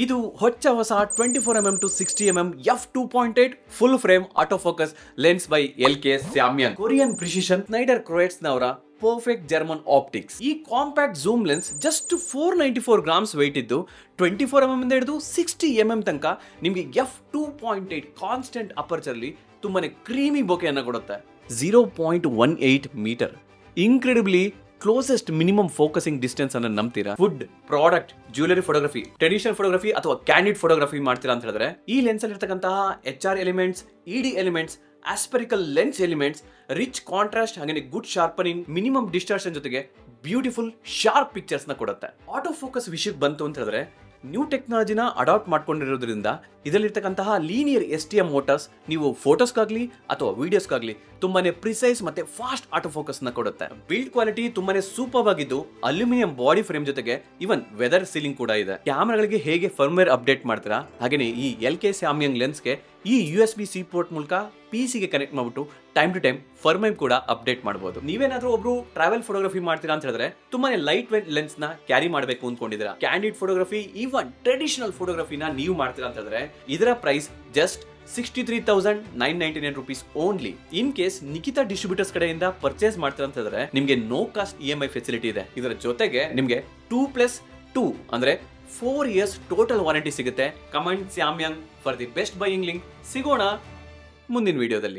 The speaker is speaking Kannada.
ಇದು ಹೊಚ್ಚ ಹೊಸ 24mm to 60mm f2.8 full frame auto focus lens by LK Samyang. Korean precision Schneider ಕ್ರೋಯೆಟ್ಸ್ ನವರ ಪರ್ಫೆಕ್ಟ್ ಜರ್ಮನ್ ಆಪ್ಟಿಕ್ಸ್. ಈ compact zoom lens just 494 grams weight ಇದ್ದು 24mm ಇಂದ ಹಿಡಿದು 60mm ತನಕ ನಿಮಗೆ f2.8 ಕಾನ್ಸ್ಟೆಂಟ್ ಅಪರ್ಚರ್ಲಿ ತುಂಬಾನೇ ಕ್ರೀಮಿ ಬೊಕೆಯನ್ನು ಕೊಡುತ್ತೆ. 0.18 meter incredibly closest minimum focusing distance ಅನ್ನು ನಂಬ್ತೀರಾ? Food, product, jewellery photography, traditional photography ಅಥವಾ ಕ್ಯಾಂಡಿಡ್ ಫೋಟೋಗ್ರಫಿ ಮಾಡ್ತೀರಾ ಅಂತ ಹೇಳಿದ್ರೆ ಈ ಲೆನ್ಸ್ ಅಲ್ಲಿ ಇರತಕ್ಕಂತಹ HR elements, ED elements, aspherical lens elements, rich contrast ಹಾಗೆ ಗುಡ್ ಶಾರ್ಪನಿಂಗ್, ಮಿನಿಮಮ್ ಡಿಸ್ಟಾರ್ಷನ್ ಜೊತೆಗೆ ಬ್ಯೂಟಿಫುಲ್ ಶಾರ್ಪ್ ಪಿಕ್ಚರ್ಸ್ ನ ಕೊಡುತ್ತೆ. ಆಟೋ ಫೋಕಸ್ ವಿಷಯಕ್ಕೆ ಬಂತು ಅಂತ ಹೇಳಿದ್ರೆ ನ್ಯೂ ಟೆಕ್ನಾಲಜಿನ ಅಡಾಪ್ಟ್ ಮಾಡ್ಕೊಂಡಿರೋದ್ರಿಂದ ಇದರಲ್ಲಿರ್ತಕ್ಕಂತಹ ಲೀನಿಯರ್ STM ಮೋಟರ್ಸ್ ನೀವು ಫೋಟೋಸ್ಗಾಗ್ಲಿ ಅಥವಾ ವಿಡಿಯೋಸ್ಗಾಗ್ಲಿ ತುಂಬಾನೇ ಪ್ರಿಸೈಸ್ ಮತ್ತೆ ಫಾಸ್ಟ್ ಆಟೋ ಫೋಕಸ್ ನ ಕೊಡುತ್ತೆ. ಬಿಲ್ಡ್ ಕ್ವಾಲಿಟಿ ತುಂಬಾನೇ ಸೂಪರ್ ಆಗಿದ್ದು ಅಲ್ಯೂಮಿನಿಯಂ ಬಾಡಿ ಫ್ರೇಮ್ ಜೊತೆಗೆ ಇವನ್ ವೆದರ್ ಸೀಲಿಂಗ್ ಕೂಡ ಇದೆ. ಕ್ಯಾಮೆರಾಗಳಿಗೆ ಹೇಗೆ ಫರ್ಮ್ವೇರ್ ಅಪ್ಡೇಟ್ ಮಾಡ್ತೀರಾ ಹಾಗೇನೆ ಈ LK Samyang ಲೆನ್ಸ್ಗೆ ಈ USB-C ಪೋರ್ಟ್ ಮೂಲಕ PC ಗೆ ಕನೆಕ್ಟ್ ಮಾಡ್ಬಿಟ್ಟು ಟೈಮ್ ಟು ಟೈಮ್ ಫರ್ಮ್ವೇರ್ ಕೂಡ ಅಪ್ಡೇಟ್ ಮಾಡಬಹುದು. ನೀವೇನಾದ್ರೂ ಒಬ್ರು ಟ್ರಾವೆಲ್ ಫೋಟೋಗ್ರಫಿ ಮಾಡ್ತೀರಾ ಅಂತ ಹೇಳಿದ್ರೆ ತುಂಬಾನೇ ಲೈಟ್ ವೇಟ್ ಲೆನ್ಸ್ ನ ಕ್ಯಾರಿ ಮಾಡಬೇಕು ಅಂದ್ಕೊಂಡಿದ್ದೀರಾ, ಕ್ಯಾಂಡಿಡ್ ಫೋಟೋಗ್ರಫಿ ಈವನ್ ಟ್ರೆಡಿಷನಲ್ ಫೋಟೋಗ್ರಫಿನ ನೀವು ಮಾಡ್ತೀರಾ ಅಂತ ಹೇಳಿದ್ರೆ ಇದರ price just 63,999 rupees only. In case Nikhita distributors ಕಡೆಯಿಂದ ಪರ್ಚೇಸ್ ಮಾಡ್ತೀರಾ ಅಂತ ಹೇಳಿದ್ರೆ ನಿಮಗೆ ನೋ ಕಾಸ್ಟ್ EMI ಫೆಸಿಲಿಟಿ ಇದೆ. ಇದರ ಜೊತೆಗೆ ನಿಮಗೆ 2+2 ಅಂದ್ರೆ 4 years ಟೋಟಲ್ ವಾರಂಟಿ ಸಿಗುತ್ತೆ. Comment Samyang for the best buying link. ಸಿಗೋಣ ಮುಂದಿನ ವಿಡಿಯೋದಲ್ಲಿ.